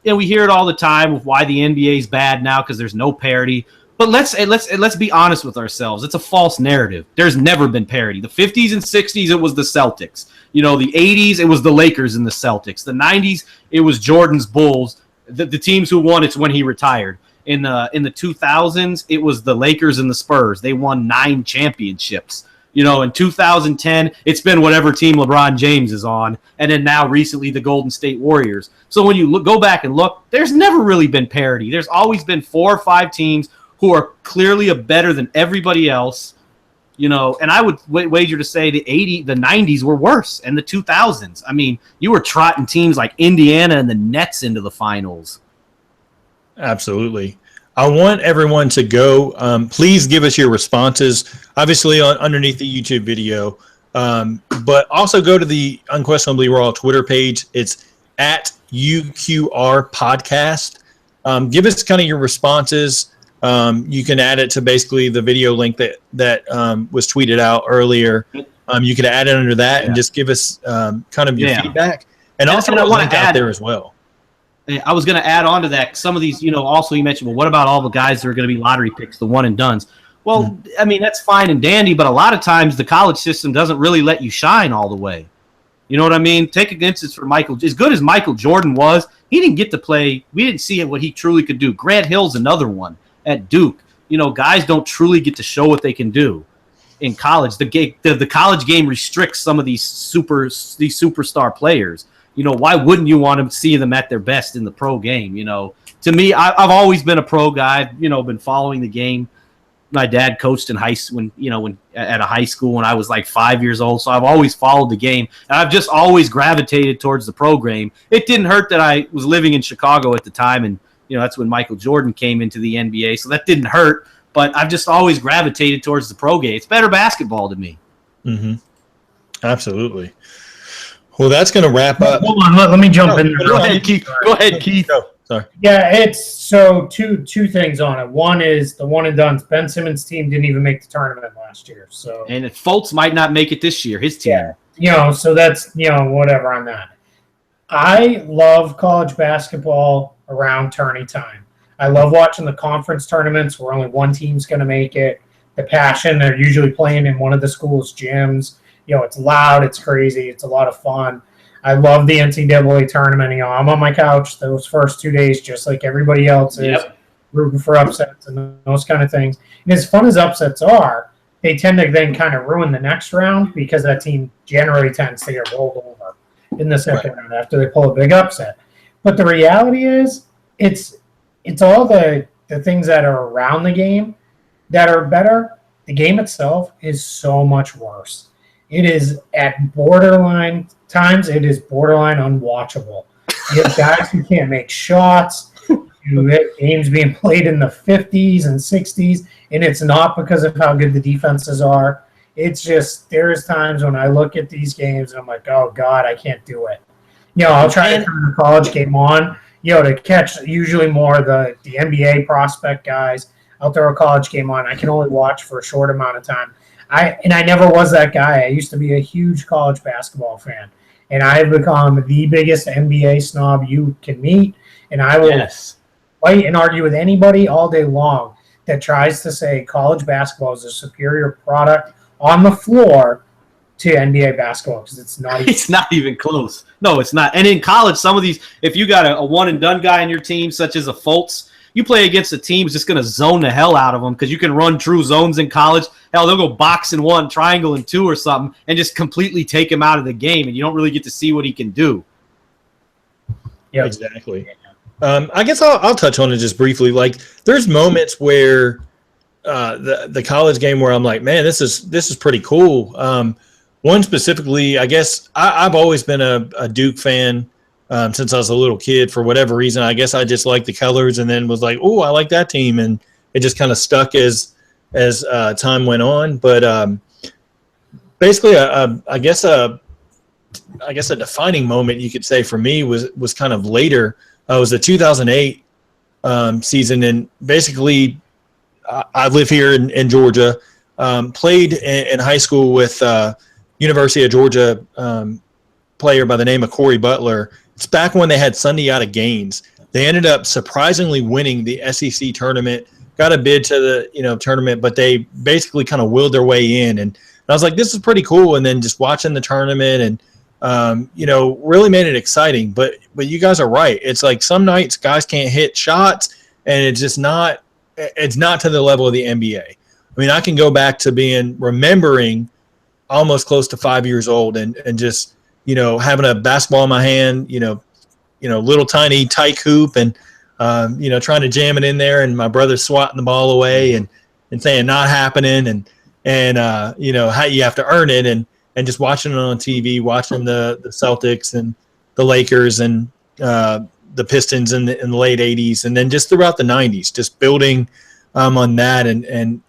and we hear it all the time with why the NBA is bad now because there's no parity. But let's be honest with ourselves. It's a false narrative. There's never been parity. The 50s and 60s, it was the Celtics. The 80s, it was the Lakers and the Celtics. The 90s, it was Jordan's Bulls. The teams who won, it's when he retired. In the 2000s, it was the Lakers and the Spurs. They won 9 championships. In 2010, it's been whatever team LeBron James is on, and then now recently the Golden State Warriors. So when you go back and look, there's never really been parity. There's always been 4 or 5 teams who are clearly better than everybody else. And I would wager to say the 90s were worse, and the 2000s. I mean, you were trotting teams like Indiana and the Nets into the finals. Absolutely. I want everyone to go. Please give us your responses, obviously underneath the YouTube video, but also go to the Unquestionably Raw Twitter page. It's at UQR Podcast. Give us kind of your responses. You can add it to basically the video link that was tweeted out earlier. You could add it under that and just give us kind of your feedback. And also I want to add there as well. I was going to add on to that. Some of these, also you mentioned, well, what about all the guys that are going to be lottery picks, the one and dones? Well, I mean, that's fine and dandy, but a lot of times the college system doesn't really let you shine all the way. You know what I mean? Take an instance for Michael. As good as Michael Jordan was, he didn't get to play. We didn't see what he truly could do. Grant Hill's another one at Duke. Guys don't truly get to show what they can do in college. The college game restricts some of these superstar players. Why wouldn't you want to see them at their best in the pro game? To me, I've always been a pro guy. Been following the game. My dad coached in high school when at a high school when I was like 5 years old. So I've always followed the game, and I've just always gravitated towards the pro game. It didn't hurt that I was living in Chicago at the time, and that's when Michael Jordan came into the NBA. So that didn't hurt, but I've just always gravitated towards the pro game. It's better basketball to me. Mm-hmm. Absolutely. Well, that's going to wrap up. Hold on, let me jump in there. Go ahead, Keith. Oh, sorry. Yeah, it's so two things on it. One is the one and done's. Ben Simmons' team didn't even make the tournament last year. So and Fultz might not make it this year. His team. Yeah, so that's whatever on that. I love college basketball around tourney time. I love watching the conference tournaments where only one team's going to make it. The passion, they're usually playing in one of the school's gyms. It's loud, it's crazy, it's a lot of fun. I love the NCAA tournament. I'm on my couch those first 2 days, just like everybody else is, rooting for upsets and those kind of things. And as fun as upsets are, they tend to then kind of ruin the next round because that team generally tends to get rolled over in the second round after they pull a big upset. But the reality is, it's all the things that are around the game that are better. The game itself is so much worse. It is at borderline times. It is borderline unwatchable. You have guys who can't make shots. You have games being played in the 50s and 60s, and it's not because of how good the defenses are. It's just there's times when I look at these games and I'm like, oh God, I can't do it. I'll try to turn the college game on, to catch usually more the NBA prospect guys. I'll throw a college game on. I can only watch for a short amount of time. I never was that guy. I used to be a huge college basketball fan, and I've become the biggest NBA snob you can meet. And I will fight and argue with anybody all day long that tries to say college basketball is a superior product on the floor to NBA basketball, because it's not. It's not even close. No, it's not. And in college, some of these, if you got a one and done guy in your team, such as a Fultz, you play against a team that's just going to zone the hell out of them, because you can run true zones in college. Hell, they'll go box in one, triangle in two or something, and just completely take him out of the game, and you don't really get to see what he can do. Yeah, exactly. I guess I'll touch on it just briefly. Like, there's moments where the college game where I'm like, man, this is pretty cool. One specifically, I guess I've always been a Duke fan. Since I was a little kid, for whatever reason, I guess I just liked the colors, and then was like, "Oh, I like that team," and it just kind of stuck as time went on. But basically, I guess a defining moment, you could say, for me was kind of later. It was the 2008 season, and basically, I live here in Georgia. Played in high school with University of Georgia player by the name of Corey Butler. It's back when they had Sunday out of games. They ended up surprisingly winning the SEC tournament, got a bid to the tournament, but they basically kind of willed their way in. And I was like, this is pretty cool. And then just watching the tournament and really made it exciting. But you guys are right. It's like some nights guys can't hit shots, and it's not to the level of the NBA. I mean, I can go back to remembering almost close to 5 years old and just having a basketball in my hand, little tiny tight hoop, and trying to jam it in there, and my brother swatting the ball away and saying not happening, and how you have to earn it, and just watching it on TV, watching the Celtics and the Lakers and the Pistons in the late 80s, and then just throughout the 90s, just building on that, and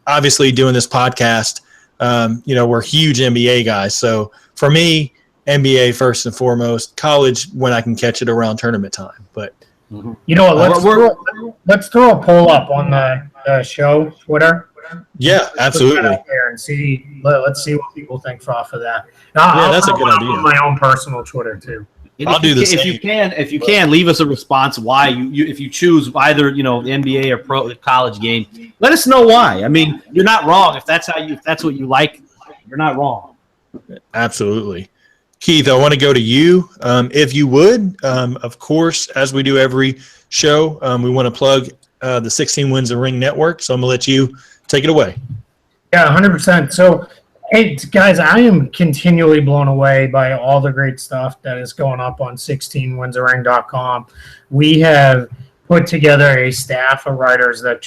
obviously doing this podcast. We're huge NBA guys, so for me, NBA first and foremost, college when I can catch it around tournament time. But let's throw a poll up on the show Twitter. Yeah, absolutely. Out there and see. Let's see what people think off of that. That's a good idea. On my own personal Twitter too. I'll do the same. If you can, leave us a response why you if you choose either the NBA or college game. Let us know why. I mean, you're not wrong if that's what you like. You're not wrong. Absolutely. Keith, I want to go to you. If you would, of course, as we do every show, we want to plug the 16 Wins a Ring Network. So I'm going to let you take it away. Yeah, 100%. So, hey, guys, I am continually blown away by all the great stuff that is going up on 16winsaring.com. We have put together a staff of writers that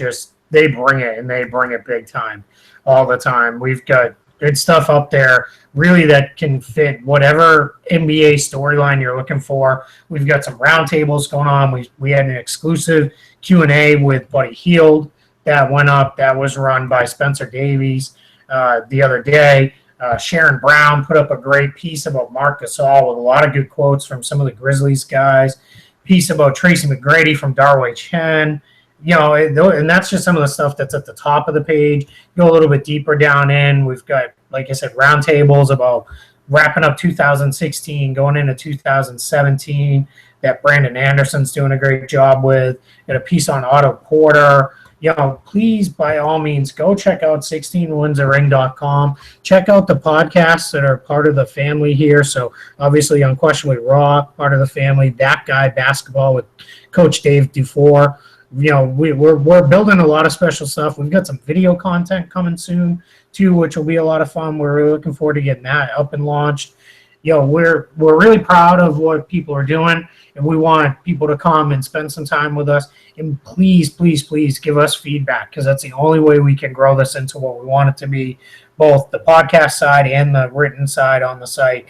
they bring it, and they bring it big time all the time. We've got good stuff up there, really, that can fit whatever NBA storyline you're looking for. We've got some roundtables going on. We had an exclusive Q&A with Buddy Hield that went up. That was run by Spencer Davies the other day. Sharon Brown put up a great piece about Marc Gasol with a lot of good quotes from some of the Grizzlies guys. Piece about Tracy McGrady from Darway Chen. And that's just some of the stuff that's at the top of the page. Go a little bit deeper down in. We've got, like I said, roundtables about wrapping up 2016, going into 2017, that Brandon Anderson's doing a great job with. Got a piece on Otto Porter. please, by all means, go check out 16winsaring.com. Check out the podcasts that are part of the family here. So obviously, Unquestionably Raw, part of the family. That Guy Basketball with Coach Dave Dufour. We're building a lot of special stuff. We've got some video content coming soon too, which will be a lot of fun. We're really looking forward to getting that up and launched. We're really proud of what people are doing, and we want people to come and spend some time with us. And please, please, please give us feedback, because that's the only way we can grow this into what we want it to be, both the podcast side and the written side on the site.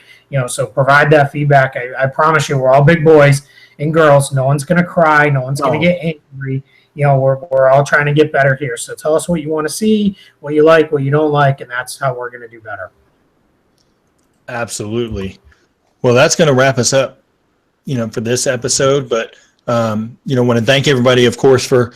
So provide that feedback. I promise you, we're all big boys and girls. No one's going to cry. No one's going to get angry. We're all trying to get better here. So tell us what you want to see, what you like, what you don't like, and that's how we're going to do better. Absolutely. Well, that's going to wrap us up, for this episode. But, want to thank everybody, of course, for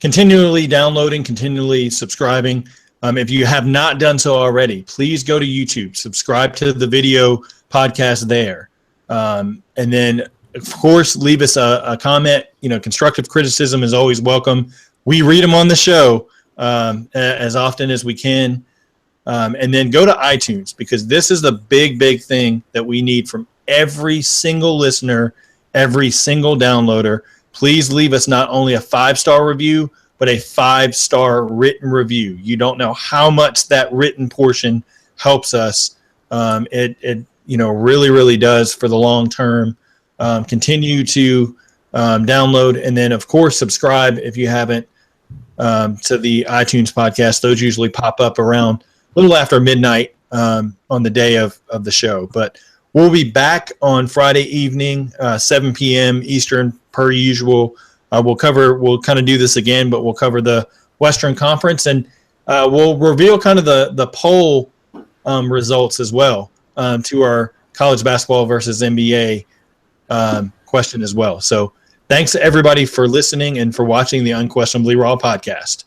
continually downloading, continually subscribing. If you have not done so already, please go to YouTube, subscribe to the video podcast there. And then, of course, leave us a comment. Constructive criticism is always welcome. We read them on the show as often as we can. And then go to iTunes, because this is the big, big thing that we need from every single listener, every single downloader. Please leave us not only a 5-star review, but a 5-star written review. You don't know how much that written portion helps us. It really, really does for the long term. Continue to download, and then, of course, subscribe if you haven't to the iTunes podcast. Those usually pop up around a little after midnight on the day of the show. But we'll be back on Friday evening, 7 p.m. Eastern, per usual. We'll kind of do this again, but we'll cover the Western Conference, and we'll reveal kind of the poll results as well to our college basketball versus NBA question as well. So thanks, everybody, for listening and for watching the Unquestionably Raw podcast.